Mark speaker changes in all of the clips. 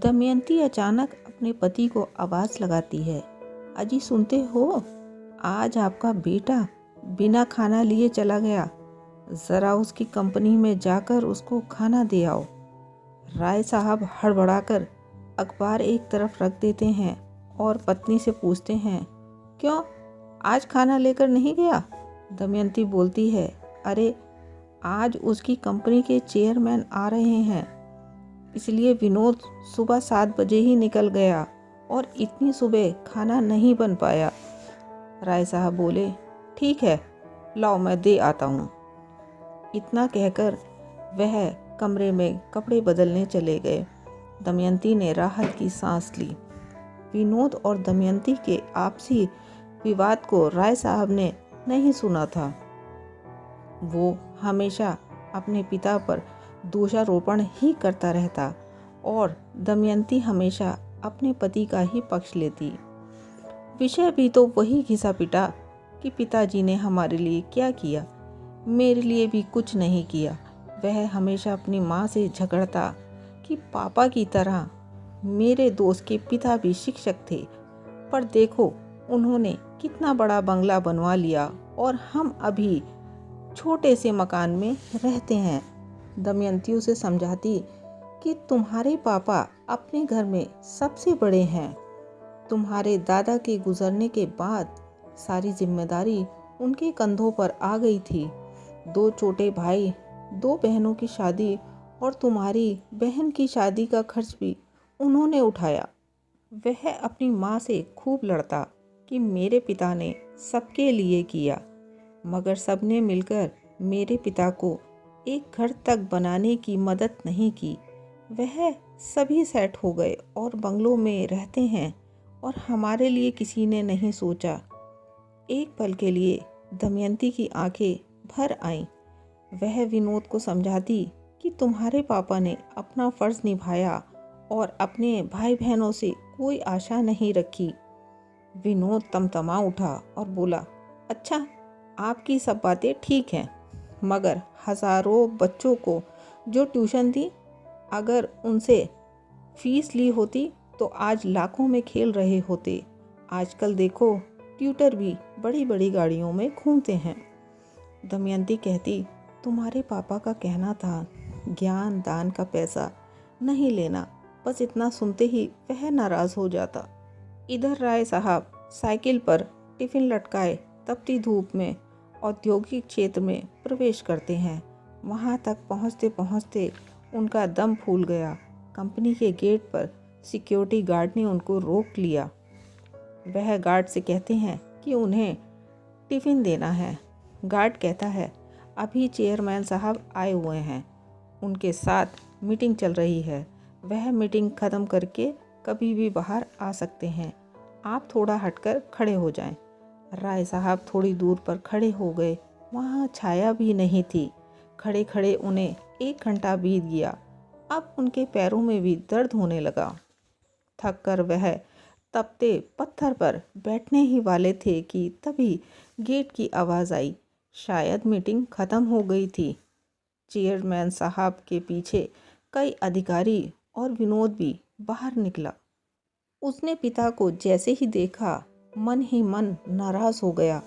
Speaker 1: दमयंती अचानक अपने पति को आवाज लगाती है। अजी सुनते हो, आज आपका बेटा बिना खाना लिए चला गया। जरा उसकी कंपनी में जाकर उसको खाना दे आओ। राय साहब हड़बड़ाकर अखबार एक तरफ रख देते हैं और पत्नी से पूछते हैं, क्यों आज खाना लेकर नहीं गया? दमयंती बोलती है, अरे आज उसकी कंपनी के चेयरमैन आ रहे हैं, इसलिए विनोद सुबह 7 बजे ही निकल गया और इतनी सुबह खाना नहीं बन पाया। राय साहब बोले, ठीक है, लाओ मैं दे आता हूँ। इतना कहकर वह कमरे में कपड़े बदलने चले गए। दमयंती ने राहत की सांस ली। विनोद और दमयंती के आपसी विवाद को राय साहब ने नहीं सुना था। वो हमेशा अपने पिता पर दोषारोपण ही करता रहता और दमयंती हमेशा अपने पति का ही पक्ष लेती। विषय भी तो वही घिसा पिटा कि पिताजी ने हमारे लिए क्या किया, मेरे लिए भी कुछ नहीं किया। वह हमेशा अपनी माँ से झगड़ता कि पापा की तरह मेरे दोस्त के पिता भी शिक्षक थे, पर देखो उन्होंने कितना बड़ा बंगला बनवा लिया और हम अभी छोटे से मकान में रहते हैं। दमयंती उसे समझाती कि तुम्हारे पापा अपने घर में सबसे बड़े हैं। तुम्हारे दादा के गुजरने के बाद सारी जिम्मेदारी उनके कंधों पर आ गई थी। 2 छोटे भाई, 2 बहनों की शादी और तुम्हारी बहन की शादी का खर्च भी उन्होंने उठाया। वह अपनी माँ से खूब लड़ता कि मेरे पिता ने सबके लिए किया, मगर सबने मिलकर मेरे पिता को एक घर तक बनाने की मदद नहीं की। वह सभी सेट हो गए और बंगलों में रहते हैं और हमारे लिए किसी ने नहीं सोचा। एक पल के लिए दमयंती की आंखें भर आईं। वह विनोद को समझाती कि तुम्हारे पापा ने अपना फर्ज निभाया और अपने भाई बहनों से कोई आशा नहीं रखी। विनोद तमतमा उठा और बोला, अच्छा आपकी सब बातें ठीक हैं, मगर हज़ारों बच्चों को जो ट्यूशन दी, अगर उनसे फीस ली होती तो आज लाखों में खेल रहे होते। आजकल देखो ट्यूटर भी बड़ी बड़ी गाड़ियों में घूमते हैं। दमयंती कहती, तुम्हारे पापा का कहना था ज्ञान दान का पैसा नहीं लेना। बस इतना सुनते ही वह नाराज़ हो जाता। इधर राय साहब साइकिल पर टिफ़िन लटकाए तपती धूप में औद्योगिक क्षेत्र में प्रवेश करते हैं। वहां तक पहुंचते पहुंचते उनका दम फूल गया। कंपनी के गेट पर सिक्योरिटी गार्ड ने उनको रोक लिया। वह गार्ड से कहते हैं कि उन्हें टिफ़िन देना है। गार्ड कहता है, अभी चेयरमैन साहब आए हुए हैं, उनके साथ मीटिंग चल रही है। वह मीटिंग ख़त्म करके कभी भी बाहर आ सकते हैं। आप थोड़ा हटकर खड़े हो जाएं। राय साहब थोड़ी दूर पर खड़े हो गए। वहाँ छाया भी नहीं थी। खड़े खड़े उन्हें 1 घंटा बीत गया। अब उनके पैरों में भी दर्द होने लगा। थक कर वह तपते पत्थर पर बैठने ही वाले थे कि तभी गेट की आवाज़ आई। शायद मीटिंग ख़त्म हो गई थी। चेयरमैन साहब के पीछे कई अधिकारी और विनोद भी बाहर निकला। उसने पिता को जैसे ही देखा मन ही मन नाराज़ हो गया।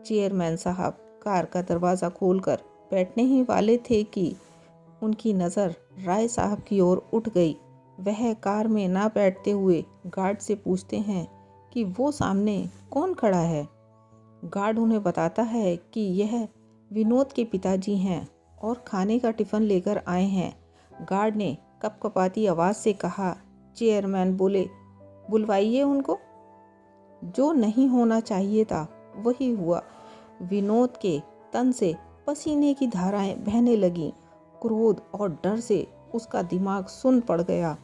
Speaker 1: चेयरमैन साहब कार का दरवाज़ा खोलकर बैठने ही वाले थे कि उनकी नज़र राय साहब की ओर उठ गई। वह कार में ना बैठते हुए गार्ड से पूछते हैं कि वो सामने कौन खड़ा है। गार्ड उन्हें बताता है कि यह विनोद के पिताजी हैं और खाने का टिफ़िन लेकर आए हैं। गार्ड ने कपकपाती आवाज़ से कहा। चेयरमैन बोले, बुलवाइए उनको। जो नहीं होना चाहिए था वही हुआ। विनोद के तन से पसीने की धाराएं बहने लगीं। क्रोध और डर से उसका दिमाग सुन्न पड़ गया।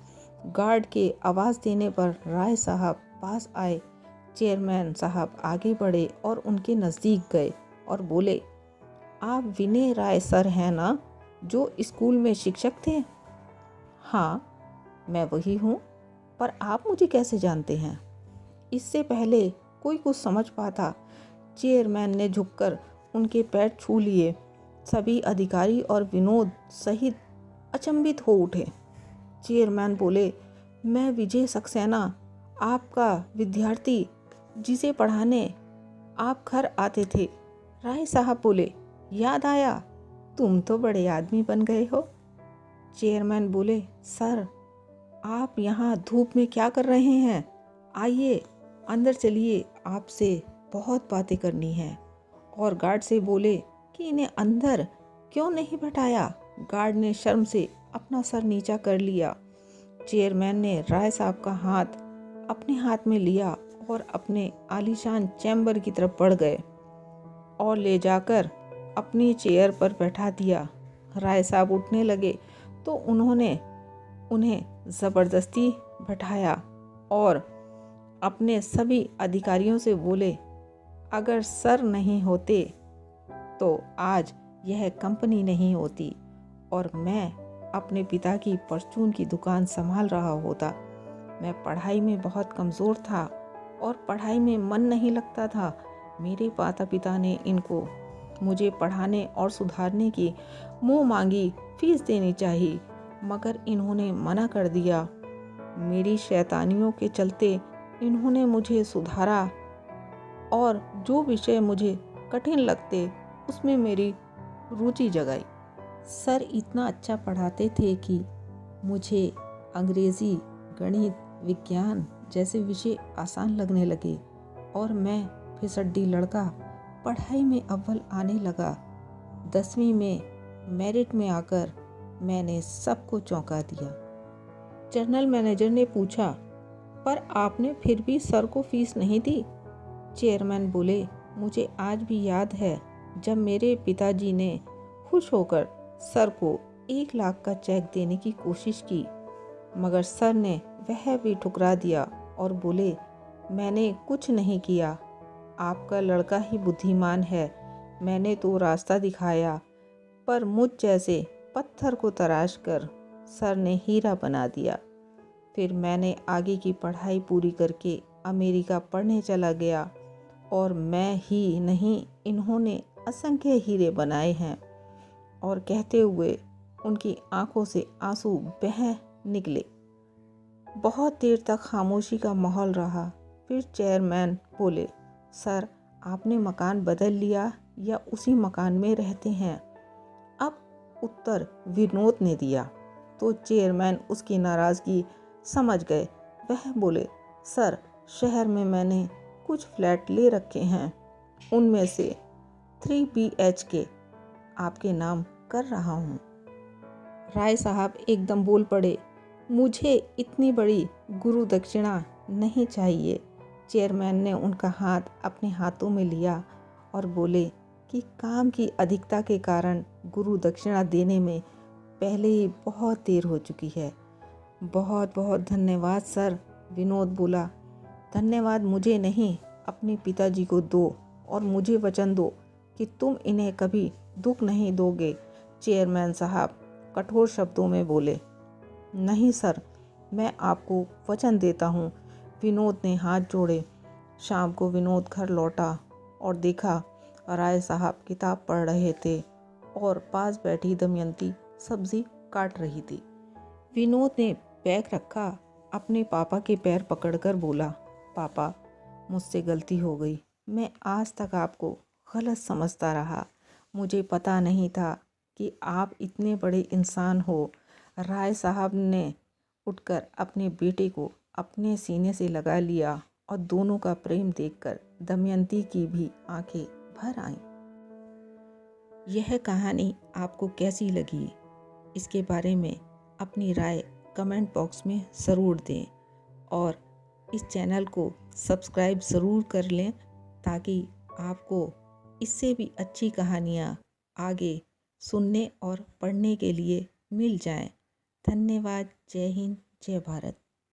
Speaker 1: गार्ड के आवाज़ देने पर राय साहब पास आए। चेयरमैन साहब आगे बढ़े और उनके नज़दीक गए और बोले, आप विनय राय सर हैं ना, जो स्कूल में शिक्षक थे? हाँ मैं वही हूँ, पर आप मुझे कैसे जानते हैं? इससे पहले कोई कुछ समझ पाता, चेयरमैन ने झुककर उनके पैर छू लिए। सभी अधिकारी और विनोद सहित अचंभित हो उठे। चेयरमैन बोले, मैं विजय सक्सेना, आपका विद्यार्थी, जिसे पढ़ाने आप घर आते थे। राय साहब बोले, याद आया, तुम तो बड़े आदमी बन गए हो। चेयरमैन बोले, सर आप यहाँ धूप में क्या कर रहे हैं? आइए अंदर चलिए, आपसे बहुत बातें करनी है। और गार्ड से बोले कि इन्हें अंदर क्यों नहीं बैठाया। गार्ड ने शर्म से अपना सर नीचा कर लिया। चेयरमैन ने राय साहब का हाथ अपने हाथ में लिया और अपने आलीशान चैम्बर की तरफ बढ़ गए और ले जाकर अपनी चेयर पर बैठा दिया। राय साहब उठने लगे तो उन्होंने उन्हें ज़बरदस्ती बैठाया और अपने सभी अधिकारियों से बोले, अगर सर नहीं होते तो आज यह कंपनी नहीं होती और मैं अपने पिता की परचून की दुकान संभाल रहा होता। मैं पढ़ाई में बहुत कमज़ोर था और पढ़ाई में मन नहीं लगता था। मेरे माता पिता ने इनको मुझे पढ़ाने और सुधारने की मुँह मांगी फीस देनी चाहिए, मगर इन्होंने मना कर दिया। मेरी शैतानियों के चलते इन्होंने मुझे सुधारा और जो विषय मुझे कठिन लगते उसमें मेरी रुचि जगाई। सर इतना अच्छा पढ़ाते थे कि मुझे अंग्रेज़ी, गणित, विज्ञान जैसे विषय आसान लगने लगे और मैं फिसड्डी लड़का पढ़ाई में अव्वल आने लगा। 10वीं में मेरिट में आकर मैंने सबको चौंका दिया। जनरल मैनेजर ने पूछा, पर आपने फिर भी सर को फीस नहीं दी? चेयरमैन बोले, मुझे आज भी याद है जब मेरे पिताजी ने खुश होकर सर को 1 लाख का चेक देने की कोशिश की, मगर सर ने वह भी ठुकरा दिया और बोले, मैंने कुछ नहीं किया, आपका लड़का ही बुद्धिमान है। मैंने तो रास्ता दिखाया, पर मुझ जैसे पत्थर को तराश कर सर ने हीरा बना दिया। फिर मैंने आगे की पढ़ाई पूरी करके अमेरिका पढ़ने चला गया और मैं ही नहीं, इन्होंने असंख्य हीरे बनाए हैं। और कहते हुए उनकी आंखों से आंसू बह निकले। बहुत देर तक खामोशी का माहौल रहा। फिर चेयरमैन बोले, सर आपने मकान बदल लिया या उसी मकान में रहते हैं? अब उत्तर विनोद ने दिया तो चेयरमैन उसकी नाराज़गी समझ गए। वह बोले, सर शहर में मैंने कुछ फ्लैट ले रखे हैं, उनमें से 3 BHK आपके नाम कर रहा हूँ। राय साहब एकदम बोल पड़े, मुझे इतनी बड़ी गुरु दक्षिणा नहीं चाहिए। चेयरमैन ने उनका हाथ अपने हाथों में लिया और बोले कि काम की अधिकता के कारण गुरु दक्षिणा देने में पहले ही बहुत देर हो चुकी है। बहुत बहुत धन्यवाद सर। विनोद बोला, धन्यवाद मुझे नहीं, अपने पिताजी को दो और मुझे वचन दो कि तुम इन्हें कभी दुख नहीं दोगे। चेयरमैन साहब कठोर शब्दों में बोले, नहीं सर, मैं आपको वचन देता हूँ। विनोद ने हाथ जोड़े। शाम को विनोद घर लौटा और देखा राय साहब किताब पढ़ रहे थे और पास बैठी दमयंती सब्जी काट रही थी। विनोद ने बैग रखा, अपने पापा के पैर पकड़कर बोला, पापा मुझसे गलती हो गई, मैं आज तक आपको गलत समझता रहा। मुझे पता नहीं था कि आप इतने बड़े इंसान हो। राय साहब ने उठकर अपने बेटे को अपने सीने से लगा लिया और दोनों का प्रेम देखकर दमयंती की भी आंखें भर आईं। यह कहानी आपको कैसी लगी, इसके बारे में अपनी राय कमेंट बॉक्स में ज़रूर दें और इस चैनल को सब्सक्राइब ज़रूर कर लें ताकि आपको इससे भी अच्छी कहानियाँ आगे सुनने और पढ़ने के लिए मिल जाएं। धन्यवाद। जय हिंद, जय भारत।